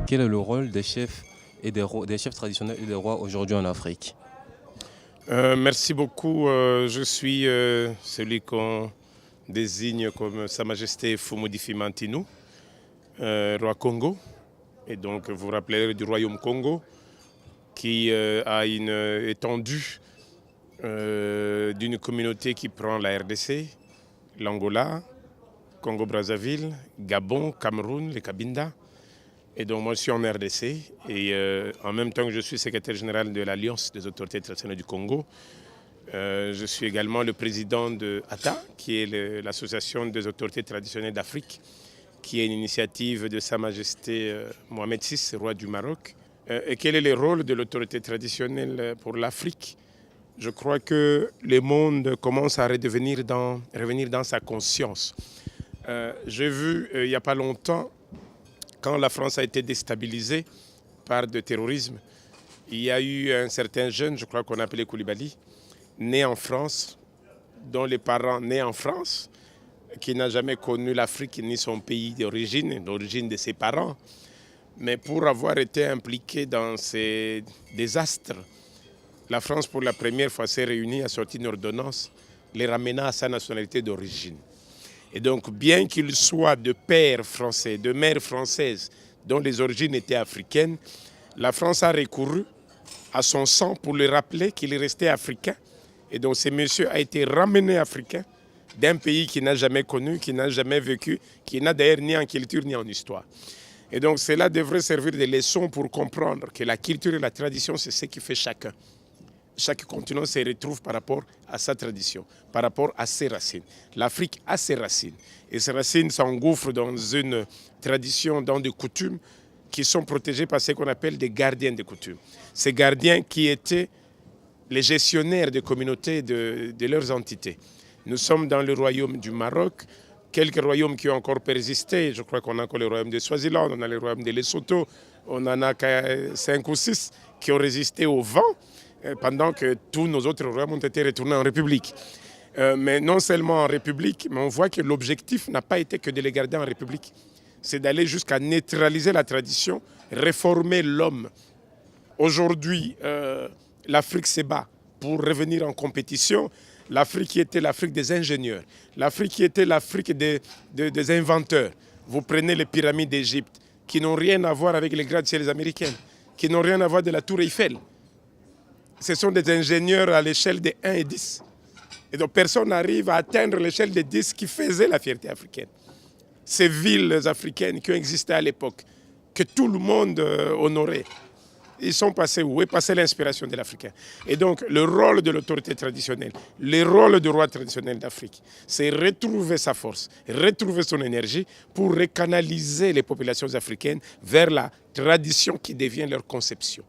Quel est le rôle des chefs des chefs traditionnels et des rois aujourd'hui en Afrique? Merci beaucoup. Je suis celui qu'on désigne comme Sa Majesté Fumudi Fimantinu, roi Congo. Et donc vous vous rappelez du royaume Congo qui a une étendue d'une communauté qui prend la RDC, l'Angola, Congo-Brazzaville, Gabon, Cameroun, les Cabinda. Et donc moi je suis en RDC et en même temps que je suis secrétaire général de l'Alliance des autorités traditionnelles du Congo, je suis également le président de ATA, qui est l'association des autorités traditionnelles d'Afrique, qui est une initiative de Sa Majesté Mohamed VI, roi du Maroc. Et quel est le rôle de l'autorité traditionnelle pour l'Afrique? Je crois que le monde commence à revenir dans sa conscience. J'ai vu il n'y a pas longtemps, quand la France a été déstabilisée par le terrorisme, il y a eu un certain jeune, je crois qu'on appelait Koulibaly, né en France, dont les parents nés en France, qui n'a jamais connu l'Afrique ni son pays d'origine, l'origine de ses parents. Mais pour avoir été impliqué dans ces désastres, la France pour la première fois s'est réunie, a sorti une ordonnance les ramenant à sa nationalité d'origine. Et donc, bien qu'il soit de père français, de mère française, dont les origines étaient africaines, la France a recouru à son sang pour lui rappeler qu'il est resté africain. Et donc, ce monsieur a été ramené africain d'un pays qu'il n'a jamais connu, qu'il n'a jamais vécu, qui n'a d'ailleurs ni en culture ni en histoire. Et donc, cela devrait servir de leçon pour comprendre que la culture et la tradition, c'est ce qui fait chacun. Chaque continent se retrouve par rapport à sa tradition, par rapport à ses racines. L'Afrique a ses racines. Et ces racines s'engouffrent dans une tradition, dans des coutumes qui sont protégées par ce qu'on appelle des gardiens des coutumes. Ces gardiens qui étaient les gestionnaires des communautés de leurs entités. Nous sommes dans le royaume du Maroc, quelques royaumes qui ont encore persisté. Je crois qu'on a encore le royaume de Swaziland, on a le royaume de Lesotho, on en a 5 ou 6 qui ont résisté au vent, pendant que tous nos autres royaumes ont été retournés en République. Mais non seulement en République, mais on voit que l'objectif n'a pas été que de les garder en République. C'est d'aller jusqu'à neutraliser la tradition, réformer l'homme. Aujourd'hui, l'Afrique se bat pour revenir en compétition. L'Afrique qui était l'Afrique des ingénieurs, l'Afrique qui était l'Afrique des inventeurs. Vous prenez les pyramides d'Égypte, qui n'ont rien à voir avec les gratte-ciels américaines, qui n'ont rien à voir de la Tour Eiffel. Ce sont des ingénieurs à l'échelle de 1 et 10. Et donc personne n'arrive à atteindre l'échelle de 10 qui faisait la fierté africaine. Ces villes africaines qui ont existé à l'époque, que tout le monde honorait, ils sont passés où est passée l'inspiration de l'Africain. Et donc le rôle de l'autorité traditionnelle, le rôle du roi traditionnel d'Afrique, c'est retrouver sa force, retrouver son énergie pour recanaliser les populations africaines vers la tradition qui devient leur conception,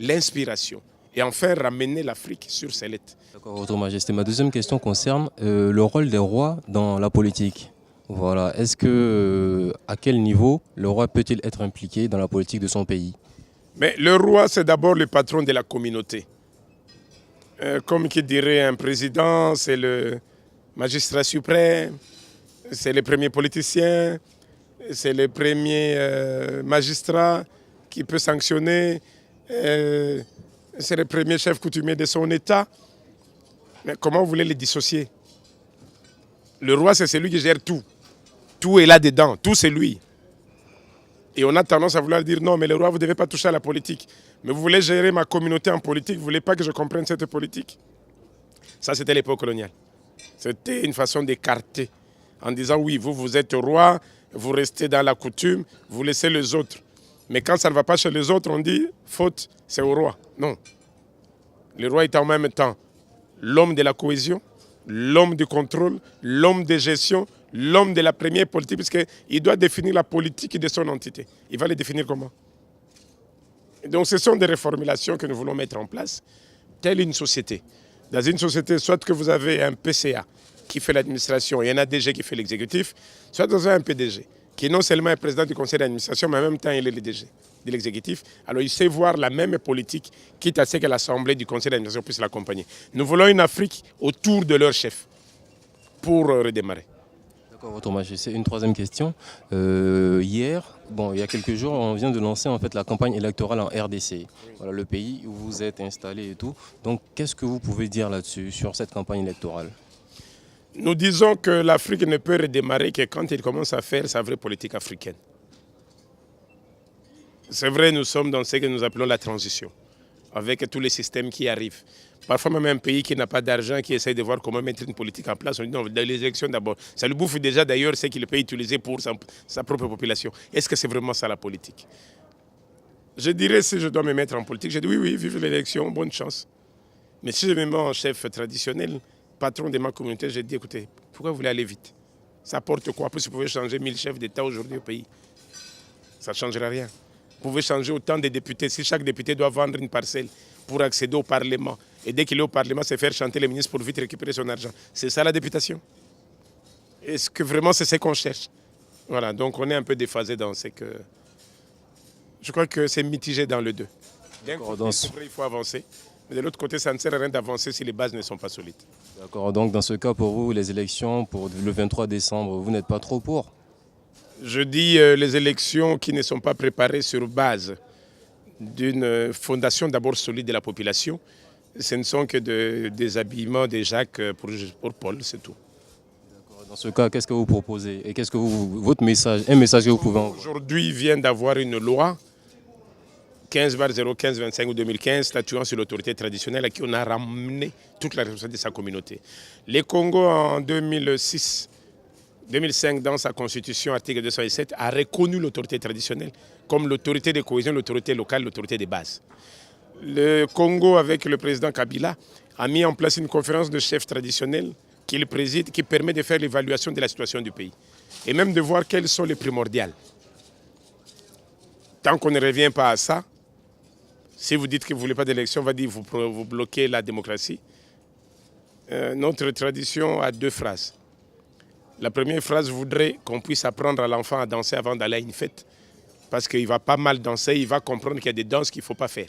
l'inspiration. Et enfin ramener l'Afrique sur ses lettres. D'accord, Votre Majesté. Ma deuxième question concerne le rôle des rois dans la politique. Voilà. Est-ce que, à quel niveau le roi peut-il être impliqué dans la politique de son pays? Mais le roi, c'est d'abord le patron de la communauté. Comme qui dirait un président, c'est le magistrat suprême, c'est le premier politicien, c'est le premier magistrat qui peut sanctionner. C'est le premier chef coutumier de son État. Mais comment vous voulez les dissocier? Le roi, c'est celui qui gère tout. Tout est là-dedans, tout c'est lui. Et on a tendance à vouloir dire non, mais le roi, vous ne devez pas toucher à la politique. Mais vous voulez gérer ma communauté en politique, vous ne voulez pas que je comprenne cette politique. Ça, c'était l'époque coloniale. C'était une façon d'écarter en disant oui, vous êtes roi, vous restez dans la coutume, vous laissez les autres. Mais quand ça ne va pas chez les autres, on dit faute, c'est au roi. Non. Le roi est en même temps l'homme de la cohésion, l'homme du contrôle, l'homme de gestion, l'homme de la première politique, puisqu'il doit définir la politique de son entité. Il va les définir comment? Et donc ce sont des reformulations que nous voulons mettre en place, telle une société. Dans une société, soit que vous avez un PCA qui fait l'administration et un ADG qui fait l'exécutif, soit vous avez un PDG qui non seulement est président du conseil d'administration, mais en même temps il est le DG de l'exécutif. Alors il sait voir la même politique, quitte à ce que l'Assemblée du conseil d'administration puisse l'accompagner. Nous voulons une Afrique autour de leur chef pour redémarrer. D'accord, Votre Majesté. Une troisième question. Il y a quelques jours, on vient de lancer en fait la campagne électorale en RDC. Voilà, le pays où vous êtes installé et tout. Donc, qu'est-ce que vous pouvez dire là-dessus, sur cette campagne électorale? Nous disons que l'Afrique ne peut redémarrer que quand il commence à faire sa vraie politique africaine. C'est vrai, nous sommes dans ce que nous appelons la transition, avec tous les systèmes qui arrivent. Parfois même un pays qui n'a pas d'argent, qui essaie de voir comment mettre une politique en place, on dit non, dans les élections d'abord. Ça lui bouffe déjà d'ailleurs ce qu'il peut utiliser pour sa propre population. Est-ce que c'est vraiment ça la politique? Je dirais, si je dois me mettre en politique, je dis oui, vive l'élection, bonne chance. Mais si je me mets en chef traditionnel, patron de ma communauté, je dis écoutez, pourquoi vous voulez aller vite? Ça apporte quoi? Plus vous pouvez changer 1000 chefs d'État aujourd'hui au pays. Ça ne changera rien. Vous pouvez changer autant de députés. Si chaque député doit vendre une parcelle pour accéder au Parlement, et dès qu'il est au Parlement, c'est faire chanter les ministres pour vite récupérer son argent. C'est ça la députation? Est-ce que vraiment c'est ce qu'on cherche? Voilà, donc on est un peu déphasé dans ce que... Je crois que c'est mitigé dans le deux. D'un côté, c'est vrai, il faut avancer. Mais de l'autre côté, ça ne sert à rien d'avancer si les bases ne sont pas solides. D'accord, donc dans ce cas, pour vous, les élections pour le 23 décembre, vous n'êtes pas trop pour? Je dis les élections qui ne sont pas préparées sur base d'une fondation d'abord solide de la population, ce ne sont que des habillements des Jacques pour Paul, c'est tout. Dans ce cas, qu'est-ce que vous proposez? Et qu'est-ce que votre message, un message que vous pouvez envoyer? Aujourd'hui, il vient d'avoir une loi 15/015/25 ou 2015 statuant sur l'autorité traditionnelle à qui on a ramené toute la responsabilité de sa communauté. Les Congo en 2005, dans sa constitution, article 207, a reconnu l'autorité traditionnelle comme l'autorité de cohésion, l'autorité locale, l'autorité de base. Le Congo, avec le président Kabila, a mis en place une conférence de chefs traditionnels qu'il préside, qui permet de faire l'évaluation de la situation du pays et même de voir quels sont les primordiales. Tant qu'on ne revient pas à ça, si vous dites que vous ne voulez pas d'élection, on va dire que vous bloquez la démocratie. Notre tradition a 2 phrases. La première phrase voudrait qu'on puisse apprendre à l'enfant à danser avant d'aller à une fête. Parce qu'il va pas mal danser, il va comprendre qu'il y a des danses qu'il ne faut pas faire.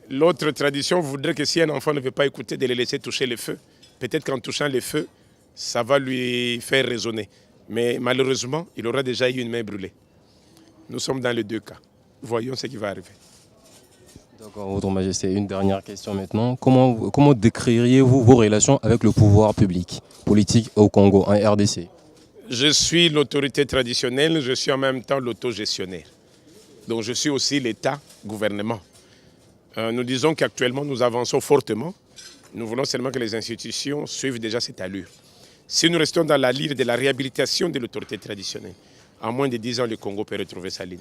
L'autre tradition voudrait que si un enfant ne veut pas écouter, de le laisser toucher le feu. Peut-être qu'en touchant le feu, ça va lui faire raisonner. Mais malheureusement, il aura déjà eu une main brûlée. Nous sommes dans les 2 cas. Voyons ce qui va arriver. D'accord, Votre Majesté. Une dernière question maintenant. Comment décririez-vous vos relations avec le pouvoir public, politique au Congo, en RDC? Je suis l'autorité traditionnelle, je suis en même temps l'autogestionnaire. Donc je suis aussi l'État-gouvernement. Nous disons qu'actuellement nous avançons fortement. Nous voulons seulement que les institutions suivent déjà cette allure. Si nous restons dans la ligne de la réhabilitation de l'autorité traditionnelle, en moins de 10 ans, le Congo peut retrouver sa ligne.